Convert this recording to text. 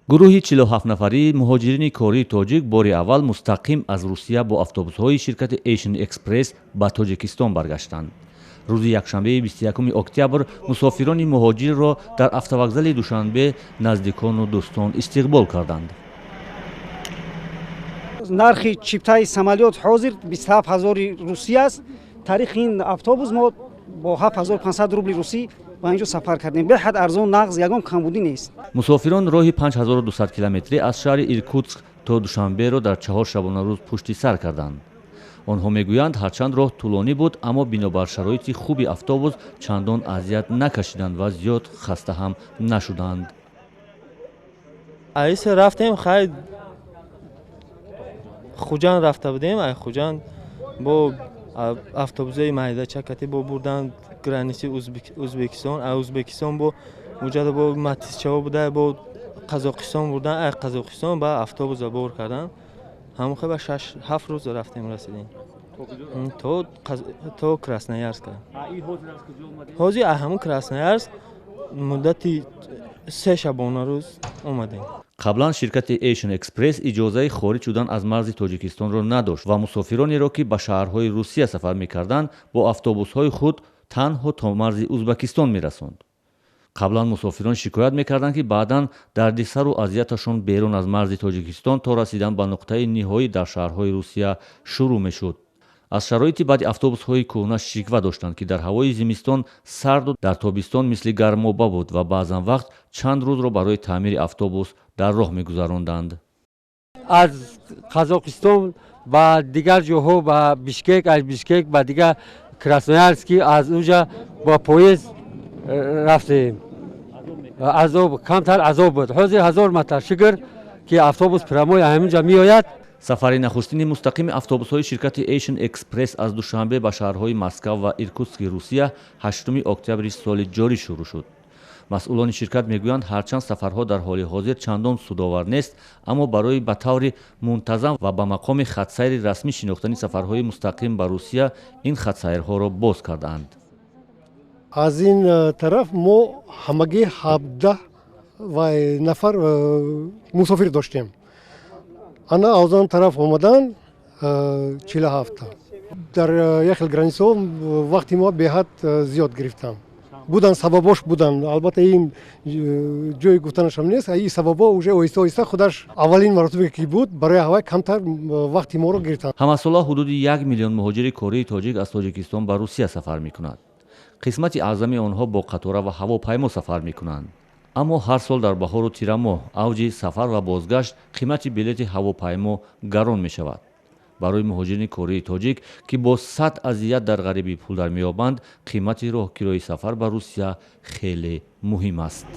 гурӯҳи 47 нафарии муҳоҷирини кории тоҷик бори аввал мустақим аз русия бо автобусҳои ширкати Asian Express ба Тоҷикистон баргаштанд. рӯзи якшанбеи 21 октябр мусофирони муҳоҷирро дар автовокзали Душанбе наздикону дӯстон истиқбол карданд. нархи чиптаи самолёт ҳозир 27000 русӣ аст. таърихи ин автобус мо бо 7500 рубли русӣ ба инҷо сафар кардем. беҳад арзон, нағз, ягон камбудӣ нест. мусофирон роҳи 5200 километрӣ аз шаҳри Иркутск то Душанберо дар 4 шабонарӯз пушти сар карданд. онҳо мегӯянд, ҳарчанд роҳ тӯлонӣ буд, аммо бинобар шароити хуби автобус чандон азият накашиданд ва зиёд хаста ҳам нашуданд. айсе рафтем хай хуҷанд рафта будем. ай хуҷанд бо автобусаи майдачакати бо бурдан граниси Ӯзбекистон. ай Ӯзбекистон бо муҷада бо матисчаво буда бо Қазоқистон бурдан. ай Қазоқистон ба автобус бор кардан. ҳамохе ба 6-7 рӯз рафтем расидем то Красноярск. ҳозир ҳамон Красноярск муддати 3 шабонарӯз омадем. қаблан ширкати Asian Express иҷозаи хориҷ шудан аз марзи Тоҷикистонро надошт ва мусофиронеро, ки ба шаҳрҳои Русия сафар мекарданд, бо автобусҳои худ танҳо то марзи Ӯзбекистон мерасонд. қаблан мусофирон шикоят мекарданд, ки баъдан дардисару азияташон берун аз марзи Тоҷикистон то расидан ба нуқтаи ниҳоӣ дар шаҳрҳои Русия шурӯъ мешуд. аз шароити баъди автобусҳои кӯҳна шиква доштанд, ки дар ҳавои зимистон сарду дар тобистон мисли гармоба буд ва баъзан вақт чанд рӯзро барои таъмири автобус дар роҳ мегузаронданд. аз Қазоқистон ба дигар ҷоҳо ба Бишкек, аз Бишкек ба дигар Красноярский, аз унҷа ба поезд рафтем. азоб камтар азоб буд. ҳозир 1000 матр шукр ки автобус пирамои ҳаминҷа меояд. сафари нахустини мустақими автобусҳои ширкати Asian Express аз Душанбе ба шаҳрҳои Москав ва Иркутски Русия 8 октябри соли ҷорӣ шурӯъ шуд. масъулони ширкат мегӯянд, ҳарчанд сафарҳо дар ҳоли ҳозир чандон судовар нест, аммо барои ба таври мунтазам ва ба мақоми хатсайри расмӣ шинохтани сафарҳои мустақим ба Русия ин хатсайрҳоро боз кардаанд. аз ин тараф мо ҳамагӣ 17 нафар мусофир доштем. ана аз он тараф омадан 47. дар яхел границаҳо вақти мо беҳад зиёд гирифтам. будан сабабош будан. албатта ин ҷои гуфтанашам нест. ин сабабо уже оҳиста оҳиста худаш аввалин маротибе ки буд барои ҳавай камтар вақти моро гирифтанд. ҳамасола ҳудуди 1 миллион муҳоҷири кории тоҷик аз Тоҷикистон ба Русия сафар мекунад. қисмати аъзами онҳо бо қатора ва ҳавопаймо сафар мекунанд. аммо ҳар сол дар баҳору тирамоҳ авҷи сафар ва бозгашт қимати билети ҳавопаймо гарон мешавад. барои муҳоҷирини кории тоҷик, ки бо 100 азият дар ғарибӣ пул дар меёбанд, қимати роҳкирои сафар ба Русия хеле муҳим аст.